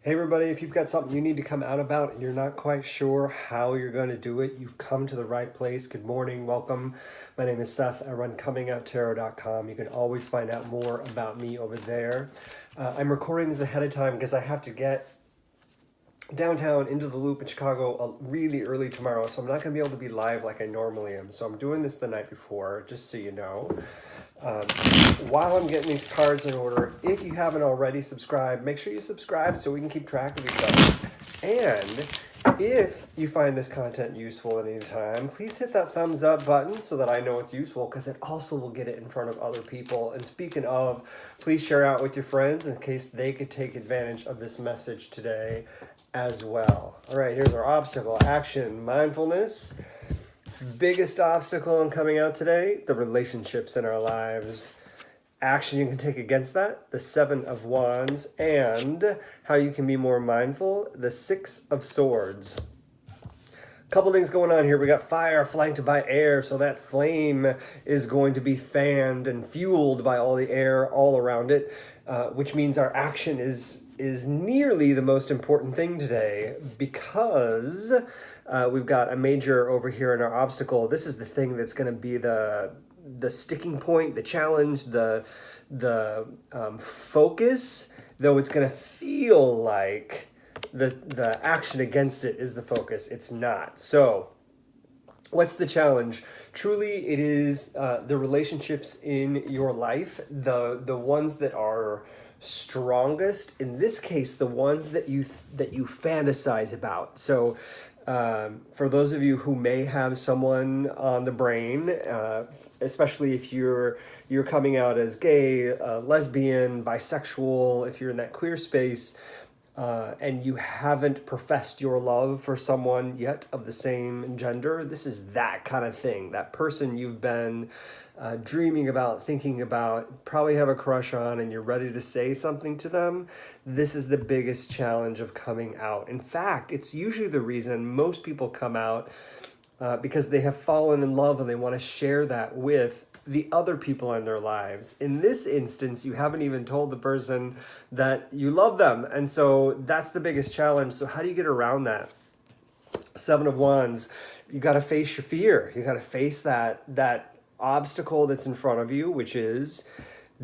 Hey everybody, if you've got something you need to come out about and you're not quite sure how you're going to do it, you've come to the right place. Good morning, welcome. My name is Seth. I run Comingouttarot.com. You can always find out more about me over there. I'm recording this ahead of time because I have to get downtown into the Loop in Chicago really early tomorrow, so I'm not going to be able to be live like I normally am. So I'm doing this the night before, just so you know. While I'm getting these cards in order, if you haven't already subscribed, make sure you subscribe so we can keep track of each other. And if you find this content useful at any time, please hit that thumbs up button so that I know it's useful, because it also will get it in front of other people. And speaking of, please share out with your friends in case they could take advantage of this message today as well. All right, here's our obstacle. Action, mindfulness. Biggest obstacle in coming out today, the relationships in our lives. Action you can take against that, the 7 of Wands, and how you can be more mindful, the 6 of Swords. Couple things going on here. We got fire flanked by air, so that flame is going to be fanned and fueled by all the air all around it, which means our action is nearly the most important thing today, because we've got a major over here in our obstacle. This is the thing that's going to be the sticking point, the challenge, the focus, though it's going to feel like the action against it is the focus. It's not. So what's the challenge? Truly, it is the relationships in your life, the ones that are strongest. In this case, the ones that you fantasize about. So for those of you who may have someone on the brain, especially if you're coming out as gay, lesbian, bisexual, if you're in that queer space, and you haven't professed your love for someone yet of the same gender, this is that kind of thing. That person you've been dreaming about, thinking about, probably have a crush on, and you're ready to say something to them. This is the biggest challenge of coming out. In fact, it's usually the reason most people come out because they have fallen in love and they want to share that with the other people in their lives. In this instance, you haven't even told the person that you love them. And so that's the biggest challenge. So how do you get around that? 7 of Wands, you got to face your fear. You got to face that obstacle that's in front of you, which is,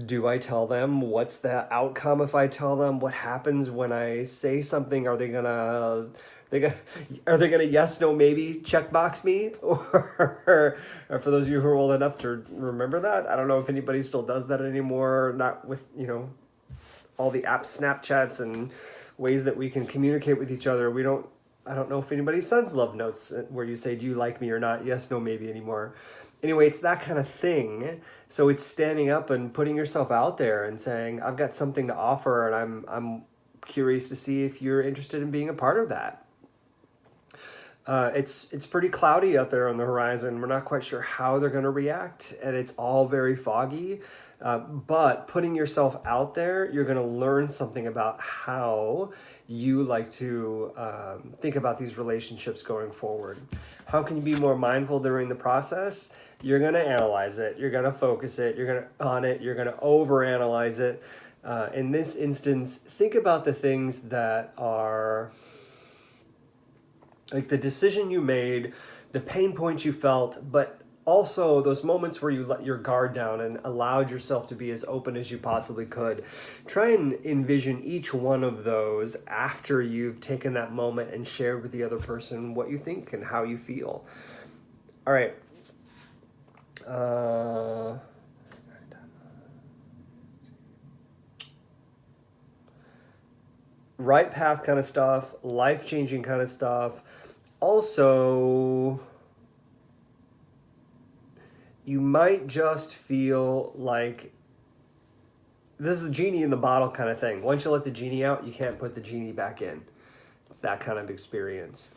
do I tell them? What's the outcome if I tell them? What happens when I say something? Are they gonna yes, no, maybe checkbox me? Or for those of you who are old enough to remember that, I don't know if anybody still does that anymore, not with, all the apps, Snapchats, and ways that we can communicate with each other. I don't know if anybody sends love notes where you say, do you like me or not? Yes, no, maybe anymore. Anyway, it's that kind of thing. So it's standing up and putting yourself out there and saying, I've got something to offer, and I'm curious to see if you're interested in being a part of that. It's pretty cloudy out there on the horizon. We're not quite sure how they're going to react, and it's all very foggy. But putting yourself out there, you're going to learn something about how you like to think about these relationships going forward. How can you be more mindful during the process? You're going to analyze it. You're going to focus it. You're going to on it. You're going to overanalyze it. In this instance, think about the things that are like the decision you made, the pain points you felt, but also those moments where you let your guard down and allowed yourself to be as open as you possibly could. Try and envision each one of those after you've taken that moment and shared with the other person what you think and how you feel. All right. Right path kind of stuff, life-changing kind of stuff. Also, you might just feel like this is a genie in the bottle kind of thing. Once you let the genie out, you can't put the genie back in. It's that kind of experience.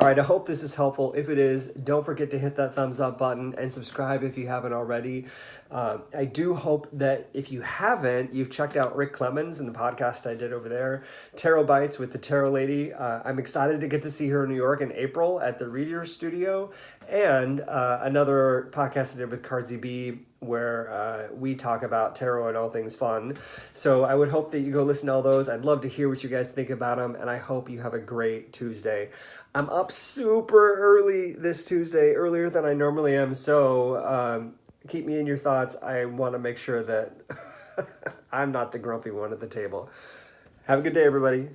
All right, I hope this is helpful. If it is, don't forget to hit that thumbs up button and subscribe if you haven't already. I do hope that if you haven't, you've checked out Rick Clemens and the podcast I did over there, Tarot Bites with the Tarot Lady. I'm excited to get to see her in New York in April at the Reader Studio. and another podcast I did with Cardzy B, where we talk about tarot and all things fun. So I would hope that you go listen to all those. I'd love to hear what you guys think about them, and I hope you have a great Tuesday. I'm up super early this Tuesday, earlier than I normally am, so keep me in your thoughts. I want to make sure that I'm not the grumpy one at the table. Have a good day, everybody.